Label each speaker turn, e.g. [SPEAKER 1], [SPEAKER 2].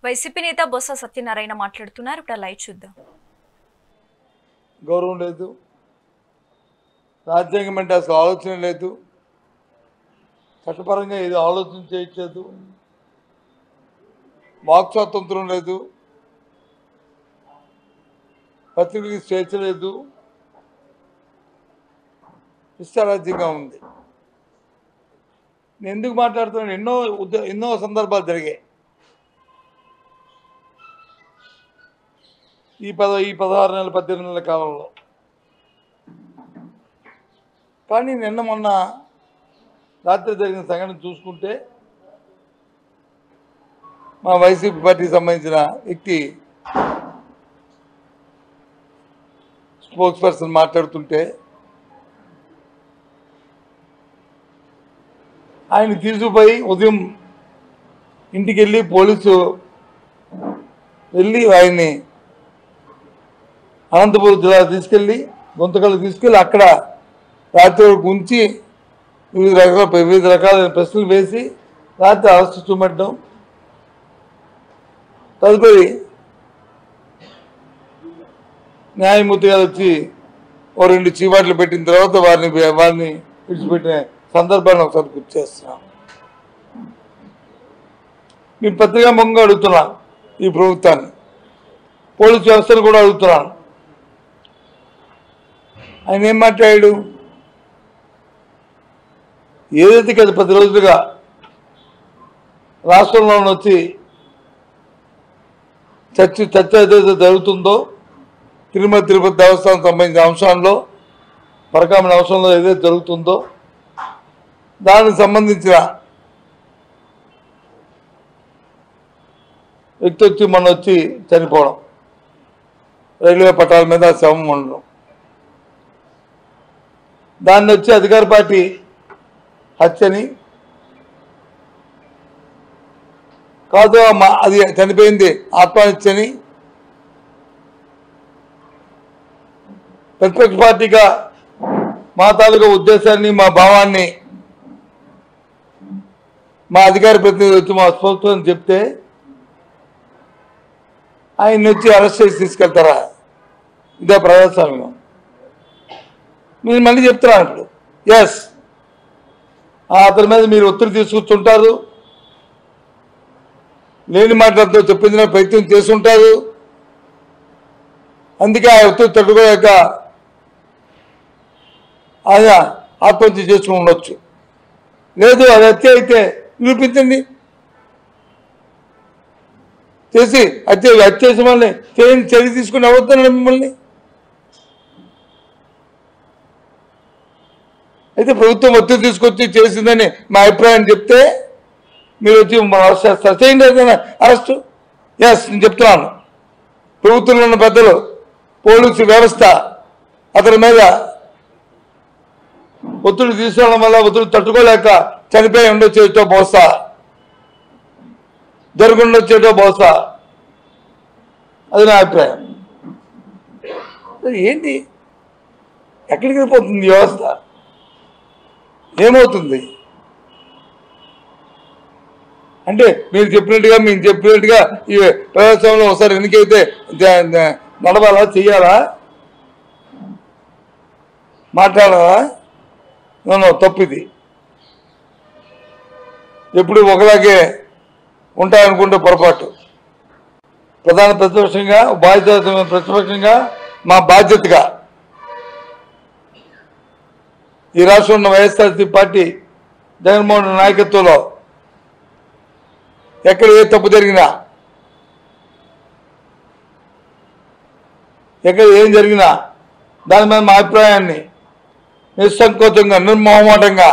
[SPEAKER 1] YCP నేత బొత్స సత్యనారాయణ మాట్లాడుతున్నారు. ఇప్పుడు లైవ్ చూద్దాం.
[SPEAKER 2] గౌరవం లేదు, రాజ్యాంగం అంటే అసలు ఆలోచన లేదు, చట్టపరంగా ఏది ఆలోచన చేయట్లేదు, వాక్ స్వాతంత్రం లేదు, పత్రికలకు స్వేచ్ఛ లేదు, ఇష్టారాజ్యంగా ఉంది. నేను ఎందుకు మాట్లాడుతున్నాను? ఎన్నో సందర్భాలు జరిగాయి. ఈ 16 నెలల 18 నెలల కాలంలో. కానీ నిన్న మొన్న రాత్రి జరిగిన సంఘటన చూసుకుంటే మా వైసీపీ పార్టీకి సంబంధించిన వ్యక్తి స్పోక్స్ పర్సన్ మాట్లాడుతుంటే ఆయన తీసుకుపోయి ఉదయం ఇంటికి వెళ్ళి పోలీసు వెళ్ళి ఆయన్ని అనంతపురం జిల్లా తీసుకెళ్ళి గుంతకల్లు తీసుకెళ్ళి అక్కడ రాత్రి వరకు ఉంచి వివిధ రకాలైన ప్రశ్నలు వేసి రాత్రి అరెస్ట్ చూపెట్టడం, తదుపరి న్యాయమూర్తి గారు వచ్చి ఓ 2 చీవాట్లు పెట్టిన తర్వాత వారిని విడిచిపెట్టిన సందర్భాన్ని ఒకసారి గుర్తు చేస్తున్నాం. మీ పత్రికా ముఖంగా అడుగుతున్నాను, ఈ ప్రభుత్వాన్ని, పోలీసు వ్యవస్థను కూడా అడుగుతున్నాను. ఆయన ఏం మాట్లాడాడు? ఏదైతే కదా 10 రోజులుగా రాష్ట్రంలో వచ్చి చర్చ ఏదైతే జరుగుతుందో తిరుమల తిరుపతి దేవస్థానం సంబంధించిన అంశాల్లో, పరకామణ అంశంలో ఏదైతే జరుగుతుందో దానికి సంబంధించిన వ్యక్తి వచ్చి మొన్న వచ్చి చనిపోవడం, రైల్వే పట్టాల మీద శవం ఉండడం, దాన్ని వచ్చి అధికార పార్టీ హత్యని కాదు, అది చనిపోయింది ఆత్మహత్యని ప్రతిపక్ష పార్టీగా మా తాలూకా ఉద్దేశాన్ని, మా భావాన్ని మా అధికార ప్రతినిధి వచ్చి మా స్పోక్స్పర్సన్ చెప్తే ఆయన్ని వచ్చి అరెస్ట్ చేసి తీసుకెళ్తారా? ఇదే ప్రజాస్వామ్యం? మీరు మళ్ళీ చెప్తున్నారు ఇప్పుడు. ఎస్, అతని మీద మీరు ఒత్తిడి తీసుకొస్తుంటారు, లేని మాటలతో చెప్పించిన ప్రయత్నం చేస్తుంటారు. అందుకే ఆ ఒత్తిడి తట్టుకోలేక ఆయన ఆత్మహత్య చేసుకుని ఉండొచ్చు. లేదు, అది హత్య అయితే నిరూపించండి. చేసి హత్య చేసిన వాళ్ళని చర్య తీసుకుని అవుతున్నాడు మిమ్మల్ని. అయితే ప్రభుత్వం ఒత్తిడి తీసుకొచ్చి చేసిందని మా అభిప్రాయం చెప్తే మీరు వచ్చి అరెస్ట్ చేస్తారు. చేయండి ఏదైనా అరెస్టు. ఎస్, నేను చెప్తున్నాను, ప్రభుత్వంలో ఉన్న పెద్దలు, పోలీసు వ్యవస్థ అతని మీద ఒత్తిడి తీసుకోవడం వల్ల ఒత్తిడి తట్టుకోలేక చనిపోయి ఉండొచ్చేటో బహుశా, జరుగుండొచ్చేటో బహుశా, అది నా అభిప్రాయం. ఏంటి, ఎక్కడికి వెళ్ళిపోతుంది వ్యవస్థ? ఏమవుతుంది అంటే మీరు చెప్పినట్టుగా మేము చెప్పినట్టుగా ఈ ప్రజాస్వామ్యంలో ఒకసారి ఎన్నికైతే నడవాలా, చెయ్యాలా, మాట్లాడాలా? తప్పిది. ఎప్పుడు ఒకలాగే ఉంటాయనుకుంటే పొరపాటు. ప్రధాన ప్రతిపక్షంగా, ప్రతిపక్షంగా మా బాధ్యతగా ఈ రాష్ట్రంలో ఉన్న వైఎస్ఆర్సీపీ పార్టీ జగన్మోహన్ రెడ్డి నాయకత్వంలో ఎక్కడ ఏ తప్పు జరిగినా, ఎక్కడ ఏం జరిగినా దాని మీద మా అభిప్రాయాన్ని నిస్సంకోచంగా, నిర్మోహమాటంగా